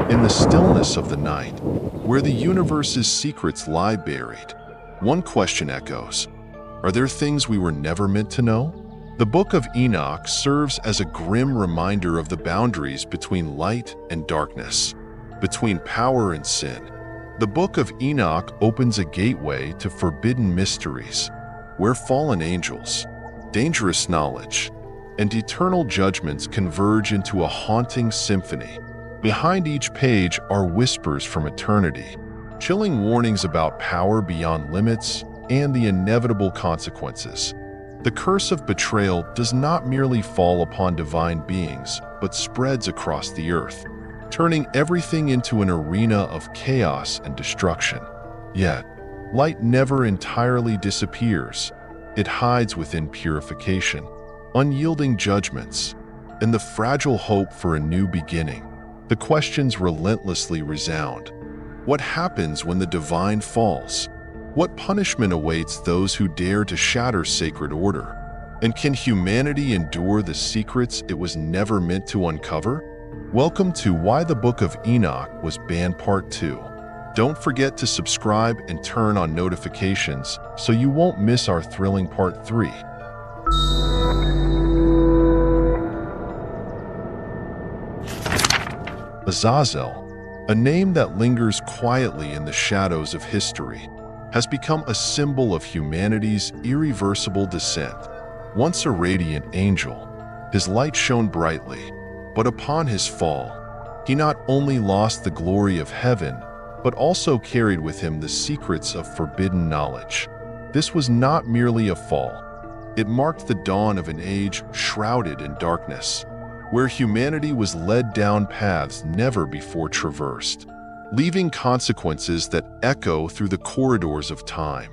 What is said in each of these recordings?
In the stillness of the night, where the universe's secrets lie buried, one question echoes: are there things we were never meant to know? The Book of Enoch serves as a grim reminder of the boundaries between light and darkness, between power and sin. The Book of Enoch opens a gateway to forbidden mysteries, where fallen angels, dangerous knowledge, and eternal judgments converge into a haunting symphony. Behind each page are whispers from eternity, chilling warnings about power beyond limits and the inevitable consequences. The curse of betrayal does not merely fall upon divine beings, but spreads across the earth, turning everything into an arena of chaos and destruction. Yet, light never entirely disappears. It hides within purification, unyielding judgments, and the fragile hope for a new beginning. The questions relentlessly resound. What happens when the divine falls? What punishment awaits those who dare to shatter sacred order? And can humanity endure the secrets it was never meant to uncover? Welcome to Why the Book of Enoch Was Banned Part 2. Don't forget to subscribe and turn on notifications so you won't miss our thrilling Part 3. Azazel, a name that lingers quietly in the shadows of history, has become a symbol of humanity's irreversible descent. Once a radiant angel, his light shone brightly, but upon his fall, he not only lost the glory of heaven, but also carried with him the secrets of forbidden knowledge. This was not merely a fall. It marked the dawn of an age shrouded in darkness, where humanity was led down paths never before traversed, leaving consequences that echo through the corridors of time.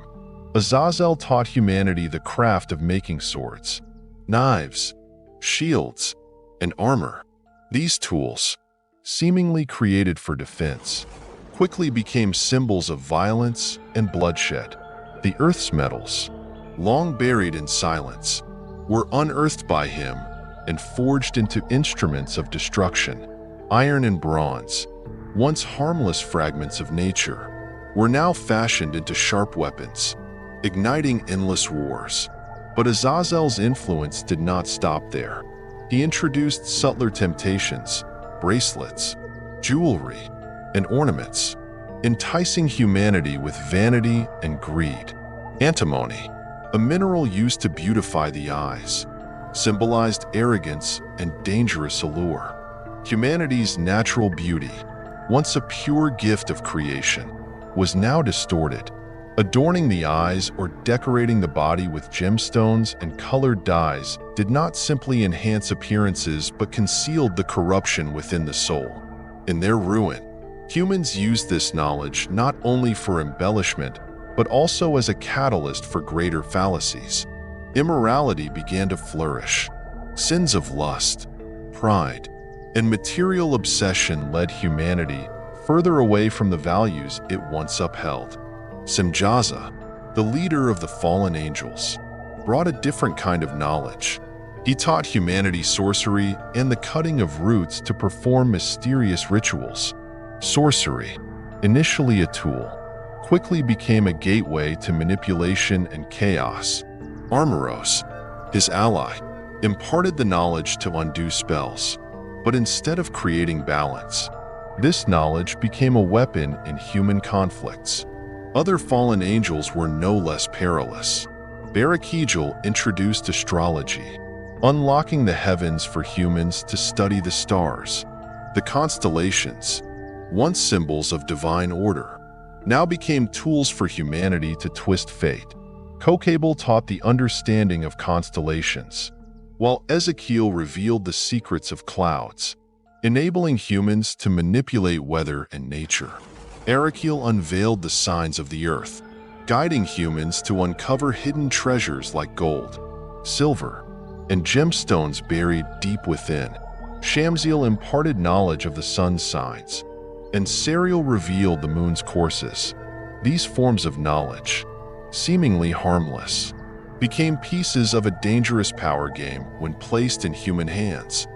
Azazel taught humanity the craft of making swords, knives, shields, and armor. These tools, seemingly created for defense, quickly became symbols of violence and bloodshed. The Earth's metals, long buried in silence, were unearthed by him and forged into instruments of destruction. Iron and bronze, once harmless fragments of nature, were now fashioned into sharp weapons, igniting endless wars. But Azazel's influence did not stop there. He introduced subtler temptations, bracelets, jewelry, and ornaments, enticing humanity with vanity and greed. Antimony, a mineral used to beautify the eyes, symbolized arrogance and dangerous allure. Humanity's natural beauty, once a pure gift of creation, was now distorted. Adorning the eyes or decorating the body with gemstones and colored dyes did not simply enhance appearances but concealed the corruption within the soul. In their ruin, humans used this knowledge not only for embellishment, but also as a catalyst for greater fallacies. Immorality began to flourish. Sins of lust, pride, and material obsession led humanity further away from the values it once upheld. Semjaza, the leader of the fallen angels, brought a different kind of knowledge. He taught humanity sorcery and the cutting of roots to perform mysterious rituals. Sorcery, initially a tool, quickly became a gateway to manipulation and chaos. Armoros, his ally, imparted the knowledge to undo spells, but instead of creating balance, this knowledge became a weapon in human conflicts. Other fallen angels were no less perilous. Barakijal introduced astrology, unlocking the heavens for humans to study the stars. The constellations, once symbols of divine order, now became tools for humanity to twist fate. Kokabel taught the understanding of constellations, while Ezekiel revealed the secrets of clouds, enabling humans to manipulate weather and nature. Arakiel unveiled the signs of the earth, guiding humans to uncover hidden treasures like gold, silver, and gemstones buried deep within. Shamsiel imparted knowledge of the sun's signs, and Sariel revealed the moon's courses. These forms of knowledge, seemingly harmless, became pieces of a dangerous power game when placed in human hands.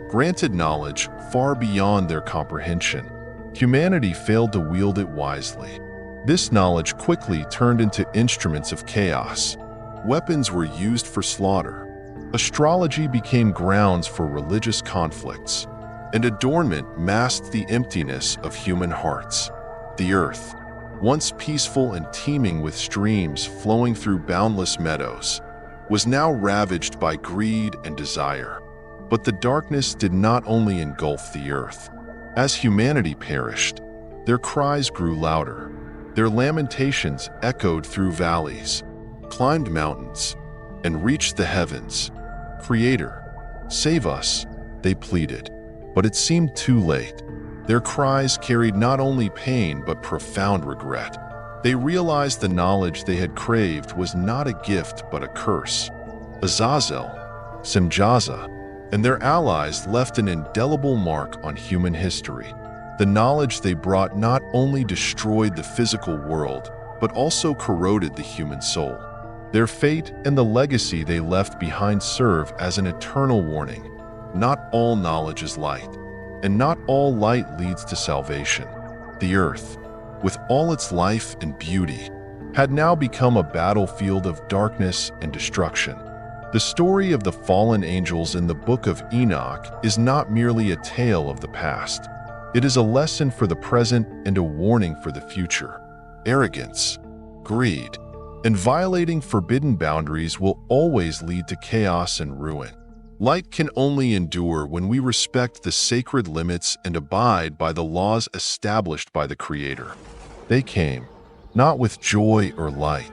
Granted knowledge far beyond their comprehension, Humanity failed to wield it wisely. This knowledge quickly turned into instruments of chaos. Weapons were used for slaughter. Astrology became grounds for religious conflicts, and adornment masked the emptiness of human hearts. The earth, once peaceful and teeming with streams flowing through boundless meadows, was now ravaged by greed and desire. But the darkness did not only engulf the earth. As humanity perished, their cries grew louder. Their lamentations echoed through valleys, climbed mountains, and reached the heavens. "Creator, save us," they pleaded. But it seemed too late. Their cries carried not only pain but profound regret. They realized the knowledge they had craved was not a gift but a curse. Azazel, Semjaza, and their allies left an indelible mark on human history. The knowledge they brought not only destroyed the physical world, but also corroded the human soul. Their fate and the legacy they left behind serve as an eternal warning. Not all knowledge is light, and not all light leads to salvation. The earth, with all its life and beauty, had now become a battlefield of darkness and destruction. The story of the fallen angels in the Book of Enoch is not merely a tale of the past. It is a lesson for the present and a warning for the future. Arrogance, greed, and violating forbidden boundaries will always lead to chaos and ruin. Light can only endure when we respect the sacred limits and abide by the laws established by the Creator. They came, not with joy or light,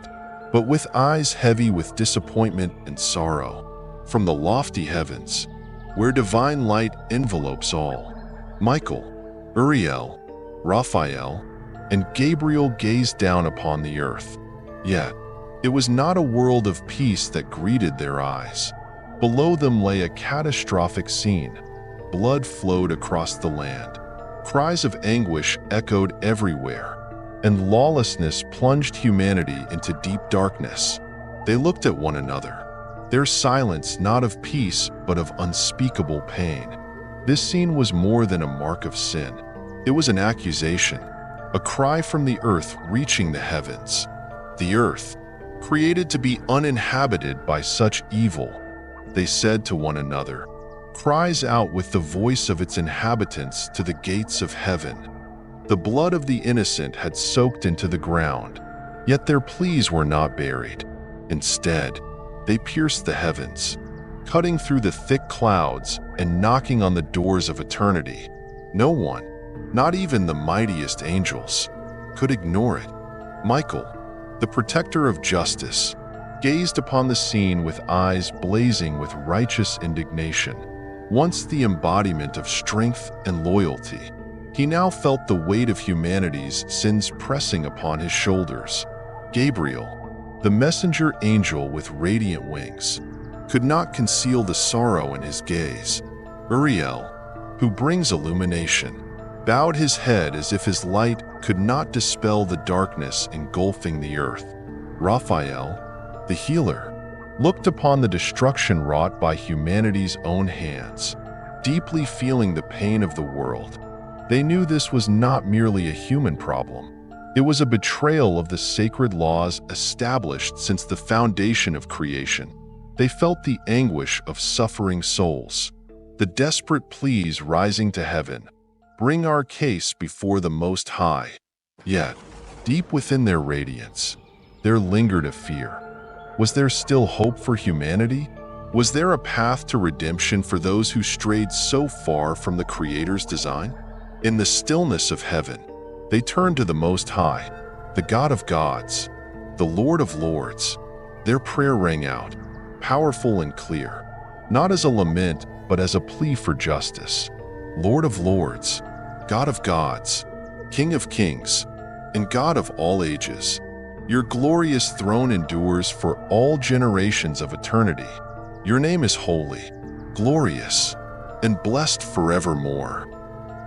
but with eyes heavy with disappointment and sorrow. From the lofty heavens, where divine light envelopes all, Michael, Uriel, Raphael, and Gabriel gazed down upon the earth. Yet, it was not a world of peace that greeted their eyes. Below them lay a catastrophic scene. Blood flowed across the land. Cries of anguish echoed everywhere, and lawlessness plunged humanity into deep darkness. They looked at one another, their silence not of peace but of unspeakable pain. This scene was more than a mark of sin. It was an accusation, a cry from the earth reaching the heavens. The earth, created to be uninhabited by such evil, they said to one another, cries out with the voice of its inhabitants to the gates of heaven. The blood of the innocent had soaked into the ground, yet their pleas were not buried. Instead, they pierced the heavens, cutting through the thick clouds and knocking on the doors of eternity. No one, not even the mightiest angels, could ignore it. Michael, the protector of justice, gazed upon the scene with eyes blazing with righteous indignation. Once the embodiment of strength and loyalty, he now felt the weight of humanity's sins pressing upon his shoulders. Gabriel, the messenger angel with radiant wings, could not conceal the sorrow in his gaze. Uriel, who brings illumination, bowed his head as if his light could not dispel the darkness engulfing the earth. Raphael, the healer, looked upon the destruction wrought by humanity's own hands, deeply feeling the pain of the world. They knew this was not merely a human problem. It was a betrayal of the sacred laws established since the foundation of creation. They felt the anguish of suffering souls, the desperate pleas rising to heaven, "Bring our case before the Most High." Yet, deep within their radiance, there lingered a fear. Was there still hope for humanity? Was there a path to redemption for those who strayed so far from the Creator's design? In the stillness of heaven, they turned to the Most High, the God of gods, the Lord of lords. Their prayer rang out, powerful and clear, not as a lament, but as a plea for justice. Lord of lords, God of gods, King of kings, and God of all ages, your glorious throne endures for all generations of eternity. Your name is holy, glorious, and blessed forevermore.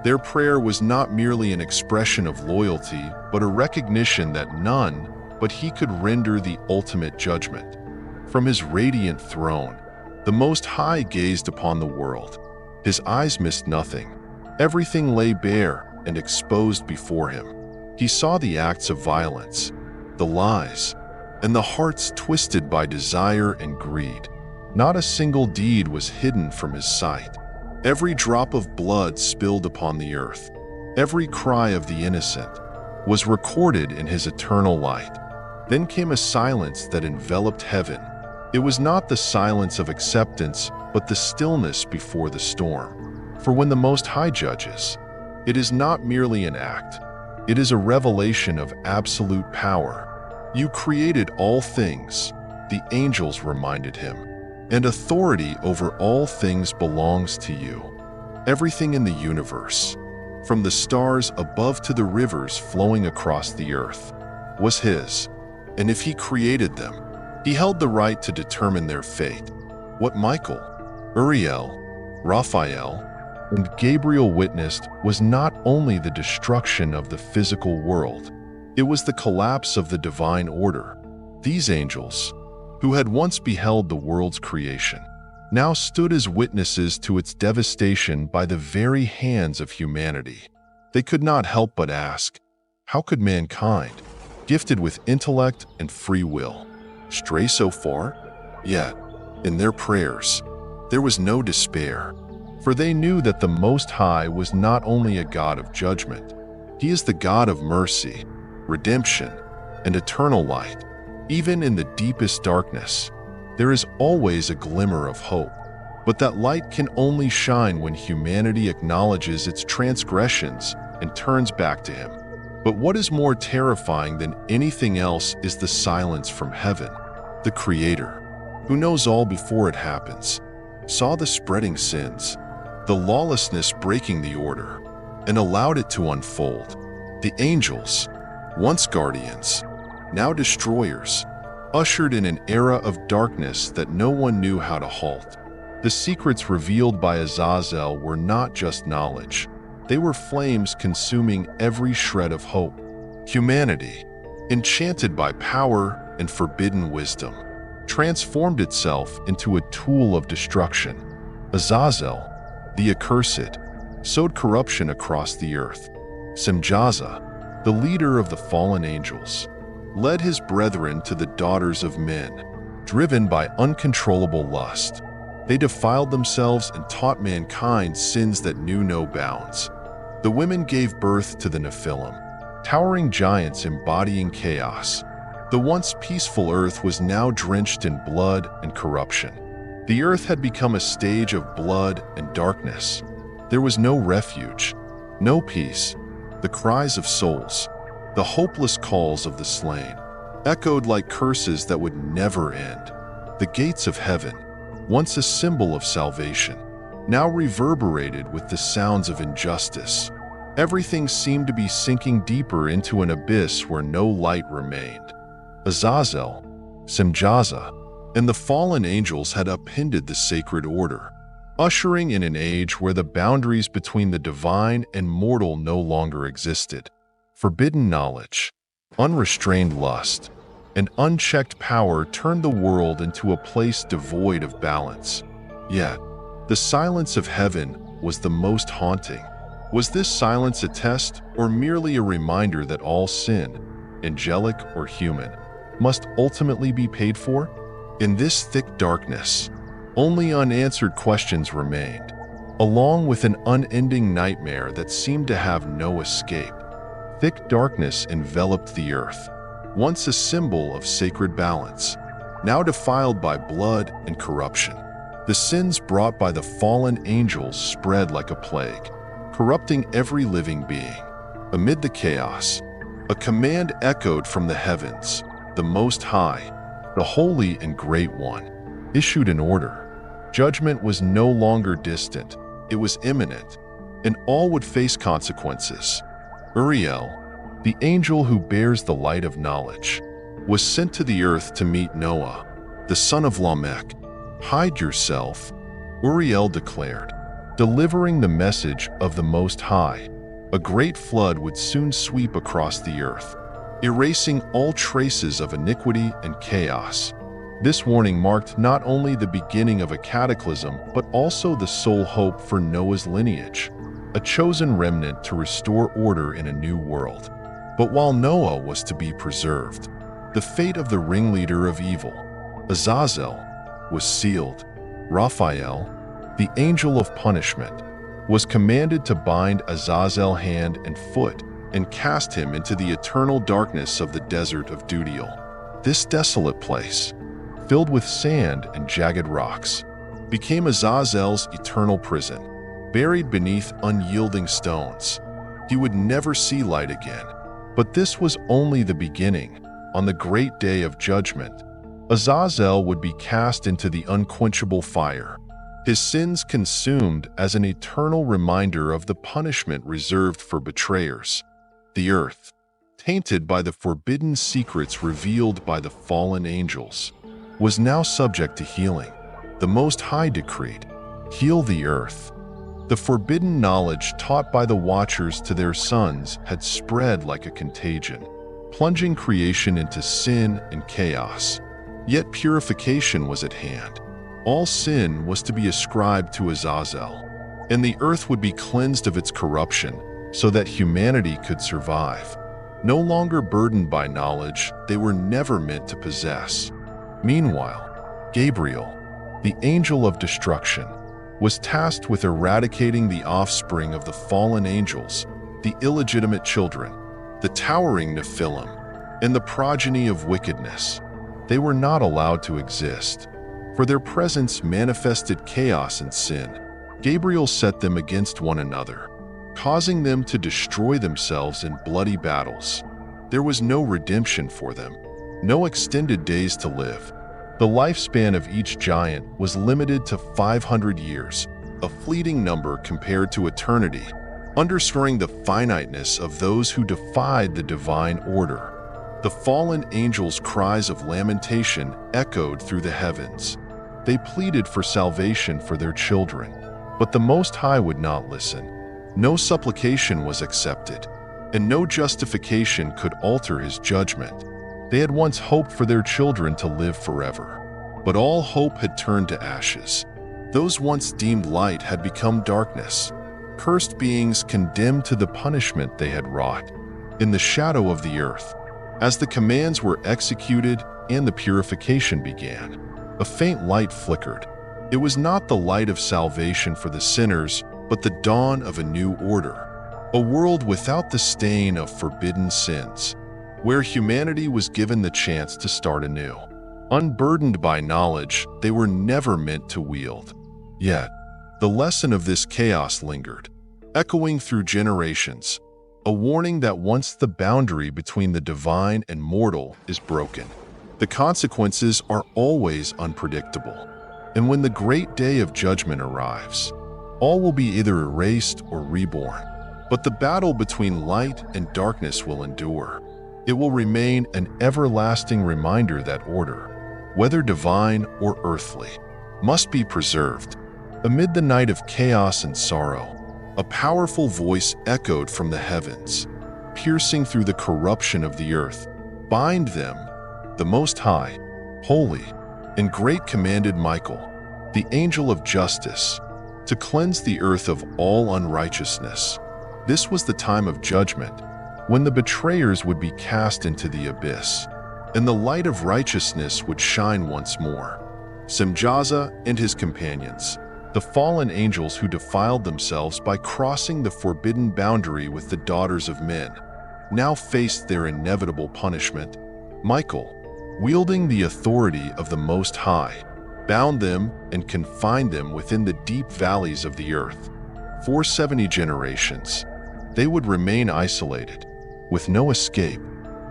Their prayer was not merely an expression of loyalty, but a recognition that none but He could render the ultimate judgment. From His radiant throne, the Most High gazed upon the world. His eyes missed nothing. Everything lay bare, and exposed before him. He saw the acts of violence, the lies, and the hearts twisted by desire and greed. Not a single deed was hidden from his sight. Every drop of blood spilled upon the earth, every cry of the innocent, was recorded in his eternal light. Then came a silence that enveloped heaven. It was not the silence of acceptance, but the stillness before the storm. For when the Most High judges, it is not merely an act. It is a revelation of absolute power. You created all things, the angels reminded him, and authority over all things belongs to you. Everything in the universe, from the stars above to the rivers flowing across the earth, was his. And if he created them, he held the right to determine their fate. What Michael, Uriel, Raphael, and Gabriel witnessed was not only the destruction of the physical world, it was the collapse of the divine order. These angels, who had once beheld the world's creation, now stood as witnesses to its devastation by the very hands of humanity. They could not help but ask, how could mankind, gifted with intellect and free will, stray so far? Yet, in their prayers, there was no despair, for they knew that the Most High was not only a God of judgment, He is the God of mercy, redemption, and eternal light. Even in the deepest darkness, there is always a glimmer of hope. But that light can only shine when humanity acknowledges its transgressions and turns back to Him. But what is more terrifying than anything else is the silence from heaven. The Creator, who knows all before it happens, saw the spreading sins, the lawlessness breaking the order, and allowed it to unfold. The angels, once guardians, now destroyers, ushered in an era of darkness that no one knew how to halt. The secrets revealed by Azazel were not just knowledge. They were flames consuming every shred of hope. Humanity, enchanted by power and forbidden wisdom, transformed itself into a tool of destruction. Azazel, the accursed, sowed corruption across the earth. Semjaza, the leader of the fallen angels, led his brethren to the daughters of men, driven by uncontrollable lust. They defiled themselves and taught mankind sins that knew no bounds. The women gave birth to the Nephilim, towering giants embodying chaos. The once peaceful earth was now drenched in blood and corruption. The earth had become a stage of blood and darkness. There was no refuge, no peace. The cries of souls, the hopeless calls of the slain, echoed like curses that would never end. The gates of heaven, once a symbol of salvation, now reverberated with the sounds of injustice. Everything seemed to be sinking deeper into an abyss where no light remained. Azazel, Semjaza, and the fallen angels had upended the sacred order, ushering in an age where the boundaries between the divine and mortal no longer existed. Forbidden knowledge, unrestrained lust, and unchecked power turned the world into a place devoid of balance. Yet, the silence of heaven was the most haunting. Was this silence a test or merely a reminder that all sin, angelic or human, must ultimately be paid for? In this thick darkness, only unanswered questions remained, along with an unending nightmare that seemed to have no escape. Thick darkness enveloped the earth, once a symbol of sacred balance, now defiled by blood and corruption. The sins brought by the fallen angels spread like a plague, corrupting every living being. Amid the chaos, a command echoed from the heavens. The Most High, the Holy and Great One, issued an order. Judgment was no longer distant, it was imminent, and all would face consequences. Uriel, the angel who bears the light of knowledge, was sent to the earth to meet Noah, the son of Lamech. Hide yourself, Uriel declared, delivering the message of the Most High. A great flood would soon sweep across the earth, erasing all traces of iniquity and chaos. This warning marked not only the beginning of a cataclysm, but also the sole hope for Noah's lineage. a chosen remnant to restore order in a new world. But while Noah was to be preserved, the fate of the ringleader of evil, Azazel, was sealed. Raphael, the angel of punishment, was commanded to bind Azazel hand and foot and cast him into the eternal darkness of the desert of Dudiel. This desolate place, filled with sand and jagged rocks, became Azazel's eternal prison. Buried beneath unyielding stones, he would never see light again. But this was only the beginning. On the great day of judgment, Azazel would be cast into the unquenchable fire, his sins consumed as an eternal reminder of the punishment reserved for betrayers. The earth, tainted by the forbidden secrets revealed by the fallen angels, was now subject to healing. The Most High decreed, "Heal the earth." The forbidden knowledge taught by the Watchers to their sons had spread like a contagion, plunging creation into sin and chaos. Yet purification was at hand. All sin was to be ascribed to Azazel, and the earth would be cleansed of its corruption so that humanity could survive. No longer burdened by knowledge they were never meant to possess. Meanwhile, Gabriel, the angel of destruction, was tasked with eradicating the offspring of the fallen angels, the illegitimate children, the towering Nephilim, and the progeny of wickedness. They were not allowed to exist, for their presence manifested chaos and sin. Gabriel set them against one another, causing them to destroy themselves in bloody battles. There was no redemption for them, no extended days to live. The lifespan of each giant was limited to 500 years, a fleeting number compared to eternity, underscoring the finiteness of those who defied the divine order. The fallen angels' cries of lamentation echoed through the heavens. They pleaded for salvation for their children, but the Most High would not listen. No supplication was accepted, and no justification could alter his judgment. They had once hoped for their children to live forever, but all hope had turned to ashes. Those once deemed light had become darkness, cursed beings condemned to the punishment they had wrought. In the shadow of the earth, as the commands were executed and the purification began, a faint light flickered. It was not the light of salvation for the sinners, but the dawn of a new order, a world without the stain of forbidden sins, where humanity was given the chance to start anew. Unburdened by knowledge they were never meant to wield. Yet, the lesson of this chaos lingered, echoing through generations, a warning that once the boundary between the divine and mortal is broken, the consequences are always unpredictable. And when the great day of judgment arrives, all will be either erased or reborn. But the battle between light and darkness will endure. It will remain an everlasting reminder that order, whether divine or earthly, must be preserved. Amid the night of chaos and sorrow, a powerful voice echoed from the heavens, piercing through the corruption of the earth. Bind them, the Most High, holy, and great commanded Michael, the angel of justice, to cleanse the earth of all unrighteousness. This was the time of judgment, when the betrayers would be cast into the abyss, and the light of righteousness would shine once more. Semjaza and his companions, the fallen angels who defiled themselves by crossing the forbidden boundary with the daughters of men, now faced their inevitable punishment. Michael, wielding the authority of the Most High, bound them and confined them within the deep valleys of the earth. For 70 generations, they would remain isolated, with no escape,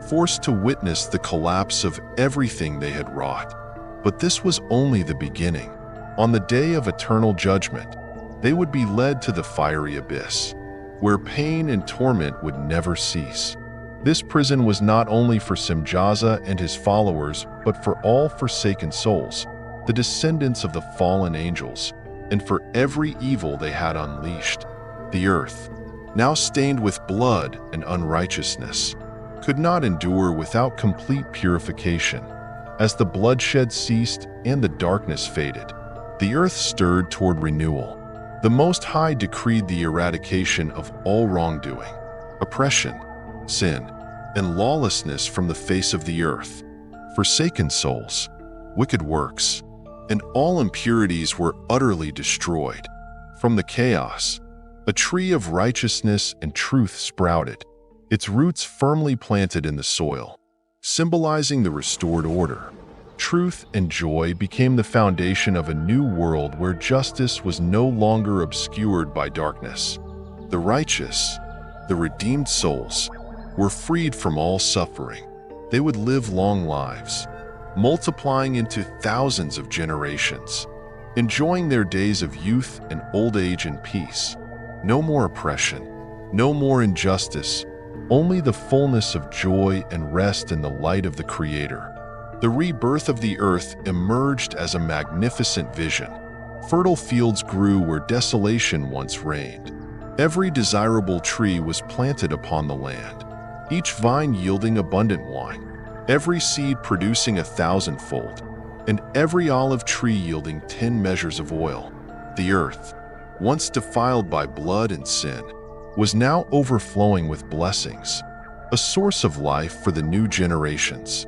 forced to witness the collapse of everything they had wrought. But this was only the beginning. On the day of eternal judgment, they would be led to the fiery abyss, where pain and torment would never cease. This prison was not only for Semjaza and his followers, but for all forsaken souls, the descendants of the fallen angels, and for every evil they had unleashed. The earth, now stained with blood and unrighteousness, could not endure without complete purification. As the bloodshed ceased and the darkness faded, the earth stirred toward renewal. The Most High decreed the eradication of all wrongdoing, oppression, sin, and lawlessness from the face of the earth. Forsaken souls, wicked works, and all impurities were utterly destroyed. From the chaos, a tree of righteousness and truth sprouted, its roots firmly planted in the soil, symbolizing the restored order. Truth and joy became the foundation of a new world where justice was no longer obscured by darkness. The righteous, the redeemed souls, were freed from all suffering. They would live long lives, multiplying into thousands of generations, enjoying their days of youth and old age in peace. No more oppression, no more injustice, only the fullness of joy and rest in the light of the Creator. The rebirth of the earth emerged as a magnificent vision. Fertile fields grew where desolation once reigned. Every desirable tree was planted upon the land, each vine yielding abundant wine, every seed producing 1,000-fold, and every olive tree yielding 10 measures of oil. The earth, once defiled by blood and sin, was now overflowing with blessings, a source of life for the new generations.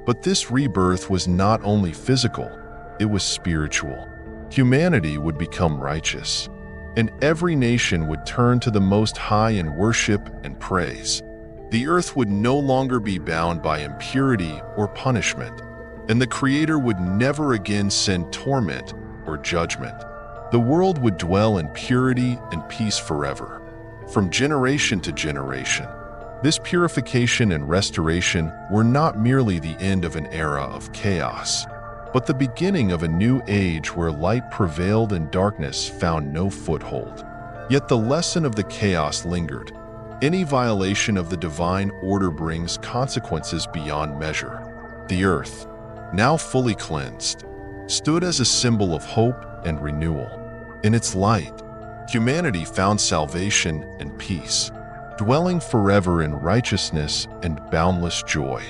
But this rebirth was not only physical, it was spiritual. Humanity would become righteous, and every nation would turn to the Most High in worship and praise. The earth would no longer be bound by impurity or punishment, and the Creator would never again send torment or judgment. The world would dwell in purity and peace forever. From generation to generation, this purification and restoration were not merely the end of an era of chaos, but the beginning of a new age where light prevailed and darkness found no foothold. Yet the lesson of the chaos lingered. Any violation of the divine order brings consequences beyond measure. The earth, now fully cleansed, stood as a symbol of hope and renewal. In its light, humanity found salvation and peace, dwelling forever in righteousness and boundless joy.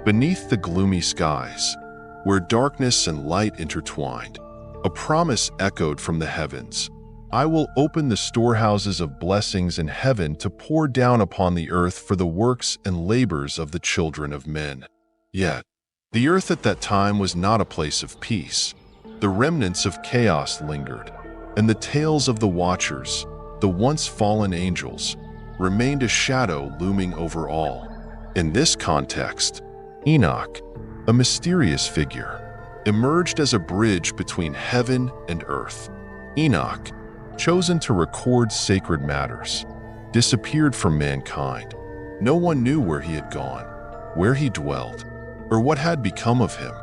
Beneath the gloomy skies, where darkness and light intertwined, a promise echoed from the heavens. I will open the storehouses of blessings in heaven to pour down upon the earth for the works and labors of the children of men. Yet, the earth at that time was not a place of peace. The remnants of chaos lingered, and the tales of the watchers, the once fallen angels, remained a shadow looming over all. In this context, Enoch, a mysterious figure, emerged as a bridge between heaven and earth. Enoch, chosen to record sacred matters, disappeared from mankind. No one knew where he had gone, where he dwelled, or what had become of him.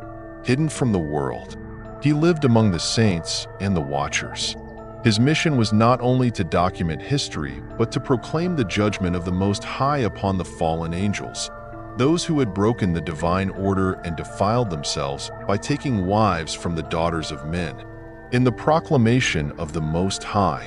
Hidden from the world, he lived among the saints and the watchers. His mission was not only to document history, but to proclaim the judgment of the Most High upon the fallen angels, those who had broken the divine order and defiled themselves by taking wives from the daughters of men. In the proclamation of the Most High,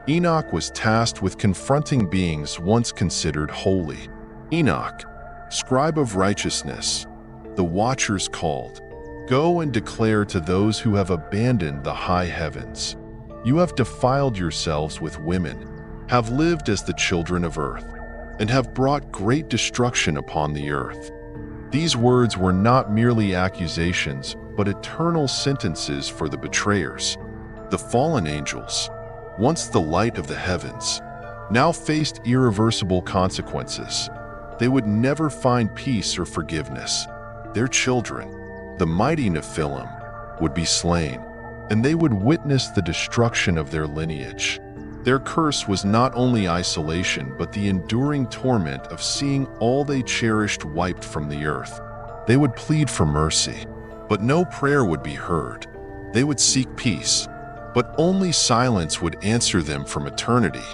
Enoch was tasked with confronting beings once considered holy. Enoch, scribe of righteousness, the watchers called, "Go and declare to those who have abandoned the high heavens. You have defiled yourselves with women, have lived as the children of earth, and have brought great destruction upon the earth." These words were not merely accusations, but eternal sentences for the betrayers. The fallen angels, once the light of the heavens, now faced irreversible consequences. They would never find peace or forgiveness. Their children, the mighty Nephilim, would be slain, and they would witness the destruction of their lineage. Their curse was not only isolation, but the enduring torment of seeing all they cherished wiped from the earth. They would plead for mercy, but no prayer would be heard. They would seek peace, but only silence would answer them from eternity.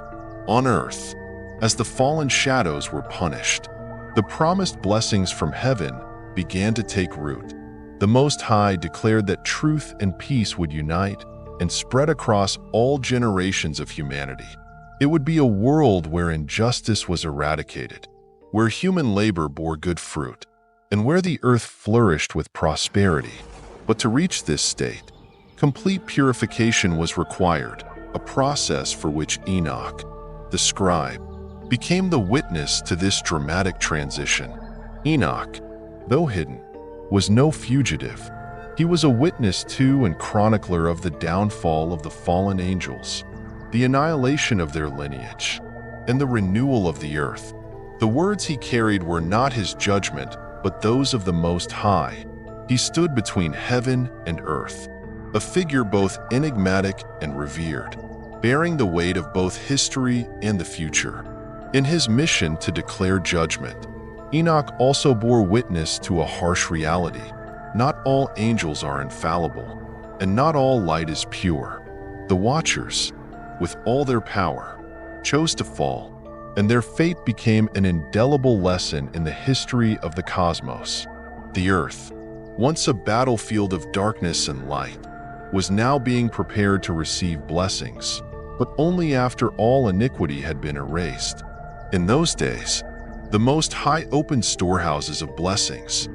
On earth, as the fallen shadows were punished, the promised blessings from heaven began to take root. The Most High declared that truth and peace would unite and spread across all generations of humanity. It would be a world where injustice was eradicated, where human labor bore good fruit, and where the earth flourished with prosperity. But to reach this state, complete purification was required, a process for which Enoch, the scribe, became the witness to this dramatic transition. Enoch, though hidden, was no fugitive. He was a witness to and chronicler of the downfall of the fallen angels, the annihilation of their lineage, and the renewal of the earth. The words he carried were not his judgment, but those of the Most High. He stood between heaven and earth, a figure both enigmatic and revered, bearing the weight of both history and the future. In his mission to declare judgment, Enoch also bore witness to a harsh reality. Not all angels are infallible, and not all light is pure. The Watchers, with all their power, chose to fall, and their fate became an indelible lesson in the history of the cosmos. The earth, once a battlefield of darkness and light, was now being prepared to receive blessings, but only after all iniquity had been erased. In those days, the Most High opened storehouses of blessings,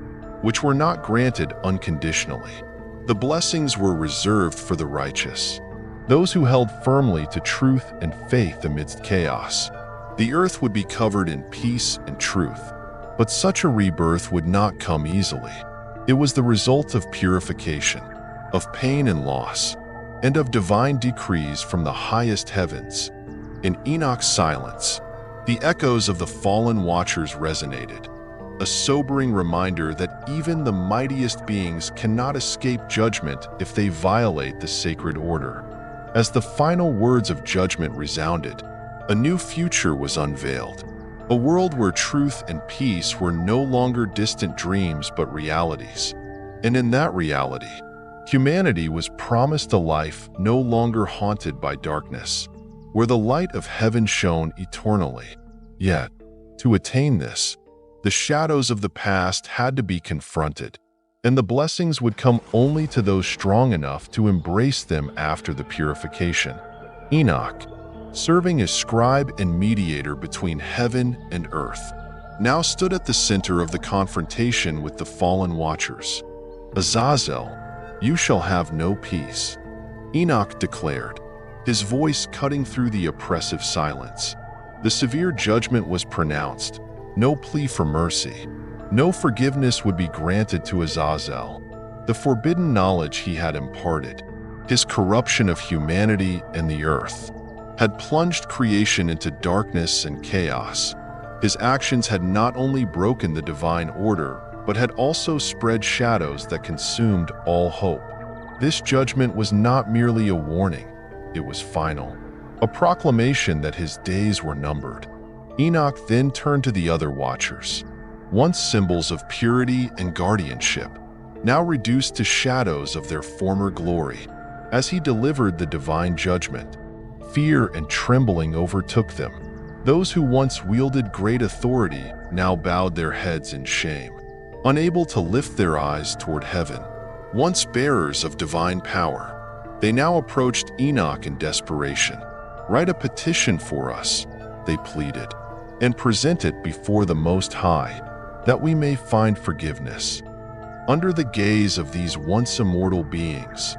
which were not granted unconditionally. The blessings were reserved for the righteous, those who held firmly to truth and faith amidst chaos. The earth would be covered in peace and truth, but such a rebirth would not come easily. It was the result of purification, of pain and loss, and of divine decrees from the highest heavens. In Enoch's silence, the echoes of the fallen Watchers resonated, a sobering reminder that even the mightiest beings cannot escape judgment if they violate the sacred order. As the final words of judgment resounded, a new future was unveiled, a world where truth and peace were no longer distant dreams but realities. And in that reality, humanity was promised a life no longer haunted by darkness, where the light of heaven shone eternally. Yet, to attain this, the shadows of the past had to be confronted, and the blessings would come only to those strong enough to embrace them after the purification. Enoch, serving as scribe and mediator between heaven and earth, now stood at the center of the confrontation with the fallen Watchers. "Azazel, you shall have no peace," Enoch declared, his voice cutting through the oppressive silence. The severe judgment was pronounced. No plea for mercy, no forgiveness would be granted to Azazel. The forbidden knowledge he had imparted, his corruption of humanity and the earth, had plunged creation into darkness and chaos. His actions had not only broken the divine order, but had also spread shadows that consumed all hope. This judgment was not merely a warning, it was final, a proclamation that his days were numbered. Enoch then turned to the other Watchers, once symbols of purity and guardianship, now reduced to shadows of their former glory. As he delivered the divine judgment, fear and trembling overtook them. Those who once wielded great authority now bowed their heads in shame, unable to lift their eyes toward heaven. Once bearers of divine power, they now approached Enoch in desperation. "Write a petition for us," they pleaded, "and present it before the Most High, that we may find forgiveness." Under the gaze of these once immortal beings,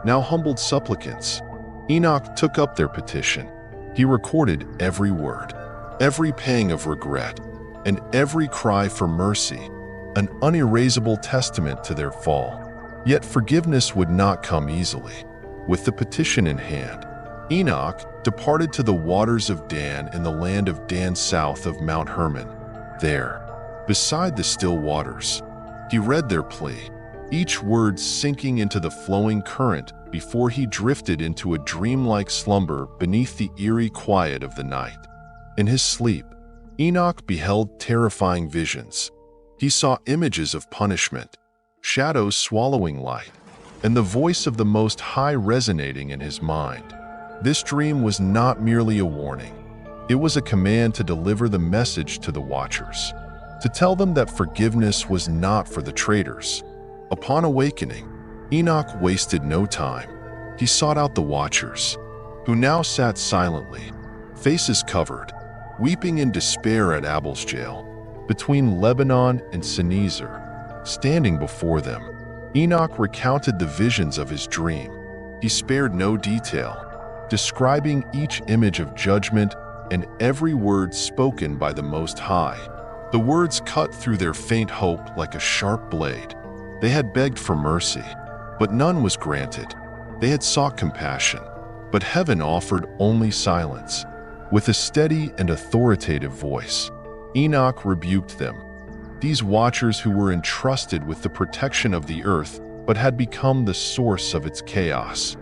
now humbled supplicants, Enoch took up their petition. He recorded every word, every pang of regret, and every cry for mercy, an unerasable testament to their fall. Yet forgiveness would not come easily. With the petition in hand, Enoch departed to the waters of Dan in the land of Dan south of Mount Hermon. There, beside the still waters, he read their plea, each word sinking into the flowing current before he drifted into a dreamlike slumber beneath the eerie quiet of the night. In his sleep, Enoch beheld terrifying visions. He saw images of punishment, shadows swallowing light, and the voice of the Most High resonating in his mind. This dream was not merely a warning. It was a command to deliver the message to the Watchers, to tell them that forgiveness was not for the traitors. Upon awakening, Enoch wasted no time. He sought out the Watchers, who now sat silently, faces covered, weeping in despair at Abel's jail, between Lebanon and Sinezer. Standing before them, Enoch recounted the visions of his dream. He spared no detail. describing each image of judgment and every word spoken by the Most High. The words cut through their faint hope like a sharp blade. They had begged for mercy, but none was granted. They had sought compassion, but heaven offered only silence. With a steady and authoritative voice, Enoch rebuked them. These watchers who were entrusted with the protection of the earth but had become the source of its chaos.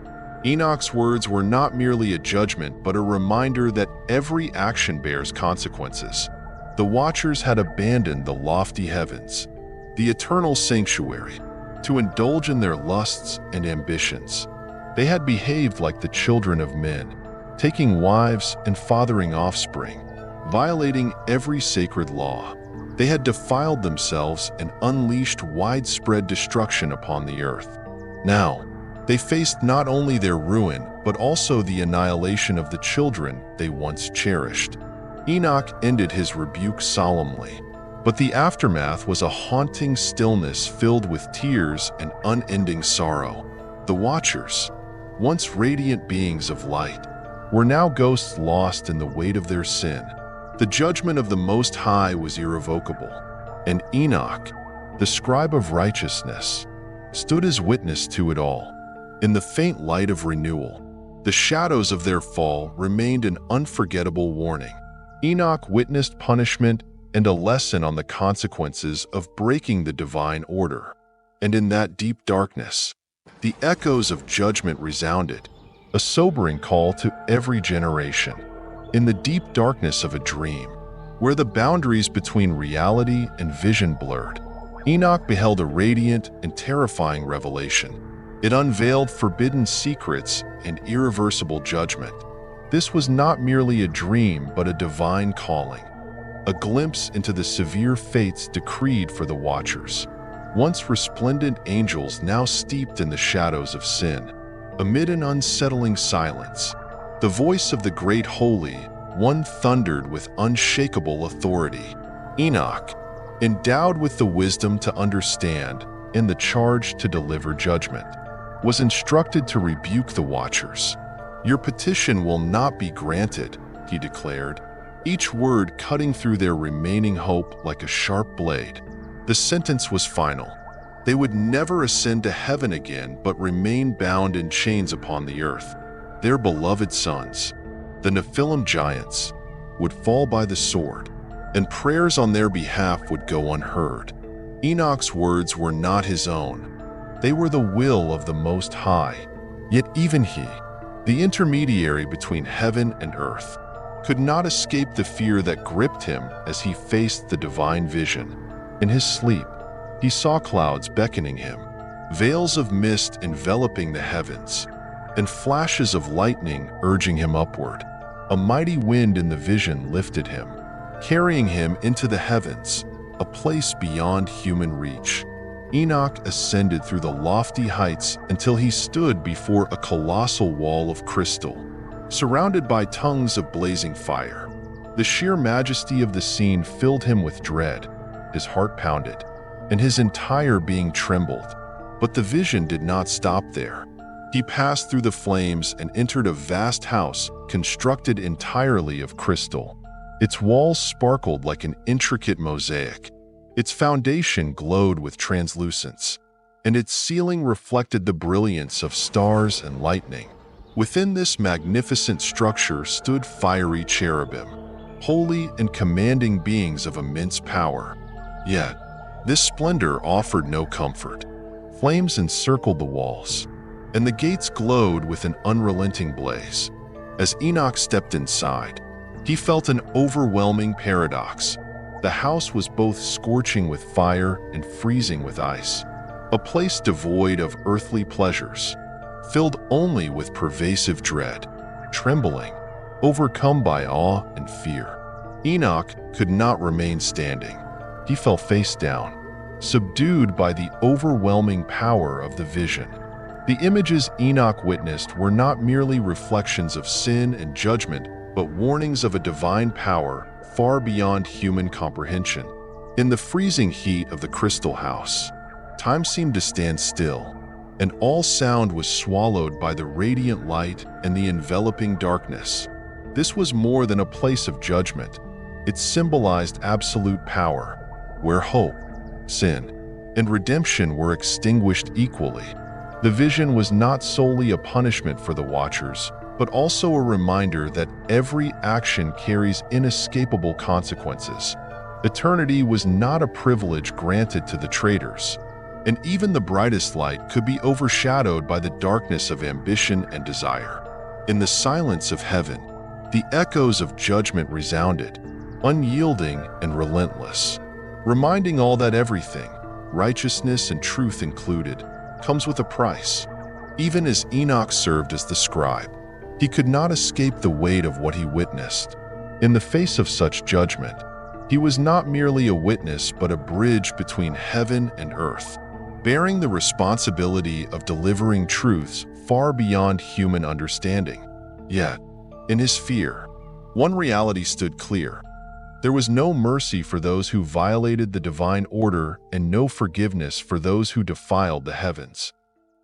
Enoch's words were not merely a judgment but a reminder that every action bears consequences. The watchers had abandoned the lofty heavens, the eternal sanctuary, to indulge in their lusts and ambitions. They had behaved like the children of men, taking wives and fathering offspring, violating every sacred law. They had defiled themselves and unleashed widespread destruction upon the earth. Now, they faced not only their ruin, but also the annihilation of the children they once cherished. Enoch ended his rebuke solemnly, but the aftermath was a haunting stillness filled with tears and unending sorrow. The watchers, once radiant beings of light, were now ghosts lost in the weight of their sin. The judgment of the Most High was irrevocable, and Enoch, the scribe of righteousness, stood as witness to it all. In the faint light of renewal, the shadows of their fall remained an unforgettable warning. Enoch witnessed punishment and a lesson on the consequences of breaking the divine order. And in that deep darkness, the echoes of judgment resounded, a sobering call to every generation. In the deep darkness of a dream, where the boundaries between reality and vision blurred, Enoch beheld a radiant and terrifying revelation. It unveiled forbidden secrets and irreversible judgment. This was not merely a dream, but a divine calling, a glimpse into the severe fates decreed for the watchers. Once resplendent angels now steeped in the shadows of sin. Amid an unsettling silence, the voice of the Great Holy One thundered with unshakable authority. Enoch, endowed with the wisdom to understand and the charge to deliver judgment, was instructed to rebuke the watchers. "Your petition will not be granted," he declared, each word cutting through their remaining hope like a sharp blade. The sentence was final. They would never ascend to heaven again but remain bound in chains upon the earth. Their beloved sons, the Nephilim giants, would fall by the sword, and prayers on their behalf would go unheard. Enoch's words were not his own. They were the will of the Most High. Yet even he, the intermediary between heaven and earth, could not escape the fear that gripped him as he faced the divine vision. In his sleep, he saw clouds beckoning him, veils of mist enveloping the heavens, and flashes of lightning urging him upward. A mighty wind in the vision lifted him, carrying him into the heavens, a place beyond human reach. Enoch ascended through the lofty heights until he stood before a colossal wall of crystal, surrounded by tongues of blazing fire. The sheer majesty of the scene filled him with dread. His heart pounded, and his entire being trembled. But the vision did not stop there. He passed through the flames and entered a vast house constructed entirely of crystal. Its walls sparkled like an intricate mosaic. Its foundation glowed with translucence, and its ceiling reflected the brilliance of stars and lightning. Within this magnificent structure stood fiery cherubim, holy and commanding beings of immense power. Yet, this splendor offered no comfort. Flames encircled the walls, and the gates glowed with an unrelenting blaze. As Enoch stepped inside, he felt an overwhelming paradox. The house was both scorching with fire and freezing with ice, a place devoid of earthly pleasures, filled only with pervasive dread. Trembling, overcome by awe and fear, Enoch could not remain standing. He fell face down, subdued by the overwhelming power of the vision. The images Enoch witnessed were not merely reflections of sin and judgment, but warnings of a divine power far beyond human comprehension. In the freezing heat of the crystal house, time seemed to stand still. and all sound was swallowed by the radiant light and the enveloping darkness. This was more than a place of judgment. It symbolized absolute power, where hope, sin, and redemption were extinguished equally. The vision was not solely a punishment for the watchers, but also a reminder that every action carries inescapable consequences. Eternity was not a privilege granted to the traitors, and even the brightest light could be overshadowed by the darkness of ambition and desire. In the silence of heaven, the echoes of judgment resounded, unyielding and relentless, reminding all that everything, righteousness and truth included, comes with a price. Even as Enoch served as the scribe, he could not escape the weight of what he witnessed. In the face of such judgment, he was not merely a witness but a bridge between heaven and earth, bearing the responsibility of delivering truths far beyond human understanding. Yet, in his fear, one reality stood clear. There was no mercy for those who violated the divine order and no forgiveness for those who defiled the heavens.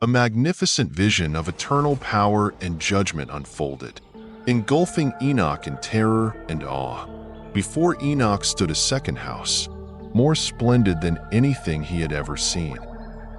A magnificent vision of eternal power and judgment unfolded, engulfing Enoch in terror and awe. Before Enoch stood a second house, more splendid than anything he had ever seen.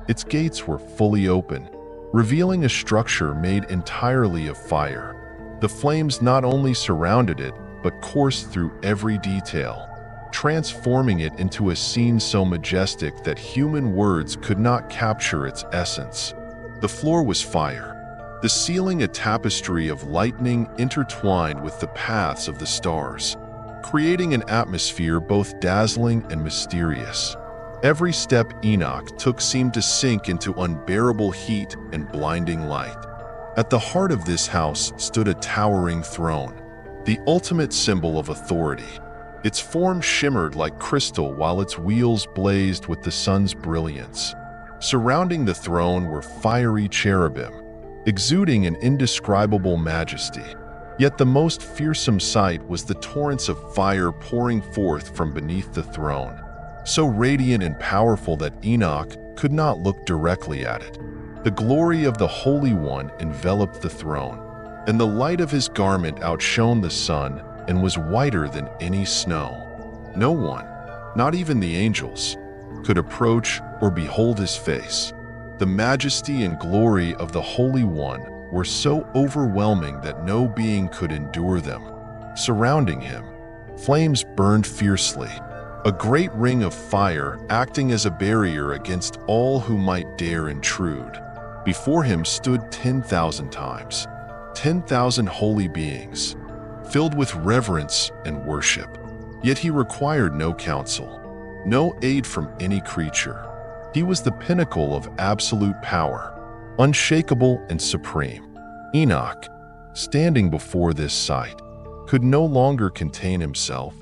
Its gates were fully open, revealing a structure made entirely of fire. The flames not only surrounded it, but coursed through every detail, transforming it into a scene so majestic that human words could not capture its essence. The floor was fire, the ceiling a tapestry of lightning intertwined with the paths of the stars, creating an atmosphere both dazzling and mysterious. Every step Enoch took seemed to sink into unbearable heat and blinding light. At the heart of this house stood a towering throne, the ultimate symbol of authority. Its form shimmered like crystal while its wheels blazed with the sun's brilliance. Surrounding the throne were fiery cherubim, exuding an indescribable majesty. Yet the most fearsome sight was the torrents of fire pouring forth from beneath the throne, so radiant and powerful that Enoch could not look directly at it. The glory of the Holy One enveloped the throne, and the light of his garment outshone the sun and was whiter than any snow. No one, not even the angels, could approach or behold his face. The majesty and glory of the Holy One were so overwhelming that no being could endure them. Surrounding him, flames burned fiercely, a great ring of fire acting as a barrier against all who might dare intrude. Before him stood 10,000 times, 10,000 holy beings, filled with reverence and worship. Yet he required no counsel, no aid from any creature. He was the pinnacle of absolute power, unshakable and supreme. Enoch, standing before this sight, could no longer contain himself.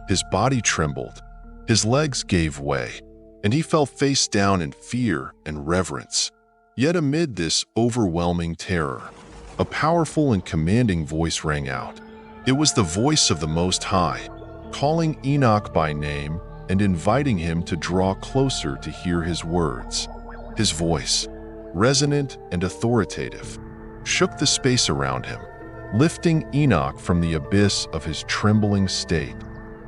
His body trembled, his legs gave way, and he fell face down in fear and reverence. Yet amid this overwhelming terror, a powerful and commanding voice rang out. It was the voice of the Most High, calling Enoch by name and inviting him to draw closer to hear his words. His voice, resonant and authoritative, shook the space around him, lifting Enoch from the abyss of his trembling state.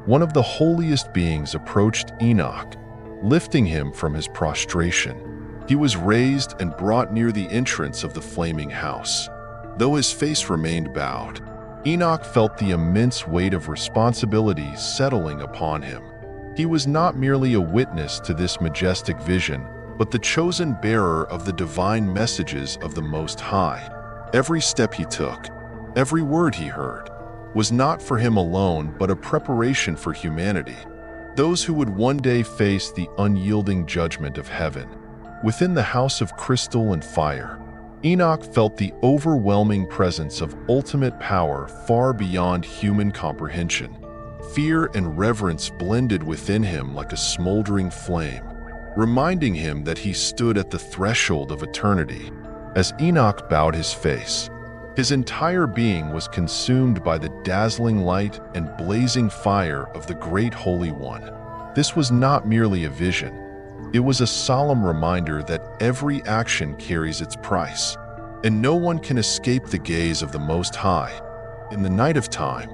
One of the holiest beings approached Enoch, lifting him from his prostration. He was raised and brought near the entrance of the flaming house. Though his face remained bowed, Enoch felt the immense weight of responsibility settling upon him. He was not merely a witness to this majestic vision, but the chosen bearer of the divine messages of the Most High. Every step he took, every word he heard, was not for him alone but a preparation for humanity, those who would one day face the unyielding judgment of heaven. Within the house of crystal and fire, Enoch felt the overwhelming presence of ultimate power far beyond human comprehension. Fear and reverence blended within him like a smoldering flame, reminding him that he stood at the threshold of eternity. As Enoch bowed his face, his entire being was consumed by the dazzling light and blazing fire of the Great Holy One. This was not merely a vision. It was a solemn reminder that every action carries its price, and no one can escape the gaze of the Most High. In the night of time,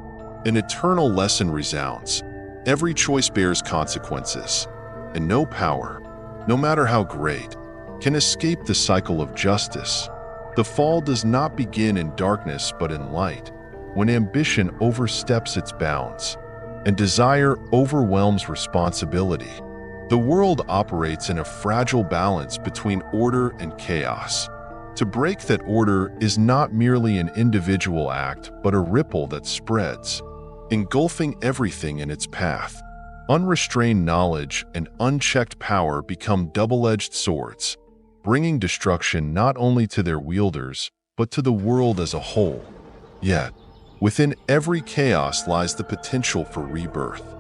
an eternal lesson resounds. Every choice bears consequences, and no power, no matter how great, can escape the cycle of justice. The fall does not begin in darkness but in light, when ambition oversteps its bounds and desire overwhelms responsibility. The world operates in a fragile balance between order and chaos. To break that order is not merely an individual act but a ripple that spreads, engulfing everything in its path. Unrestrained knowledge and unchecked power become double-edged swords, bringing destruction not only to their wielders, but to the world as a whole. Yet, within every chaos lies the potential for rebirth.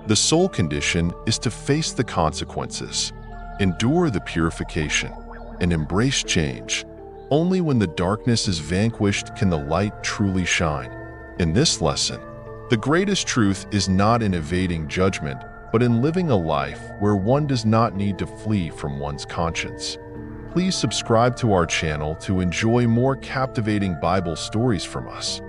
The soul condition is to face the consequences, endure the purification, and embrace change. Only when the darkness is vanquished can the light truly shine. In this lesson, the greatest truth is not in evading judgment, but in living a life where one does not need to flee from one's conscience. Please subscribe to our channel to enjoy more captivating Bible stories from us.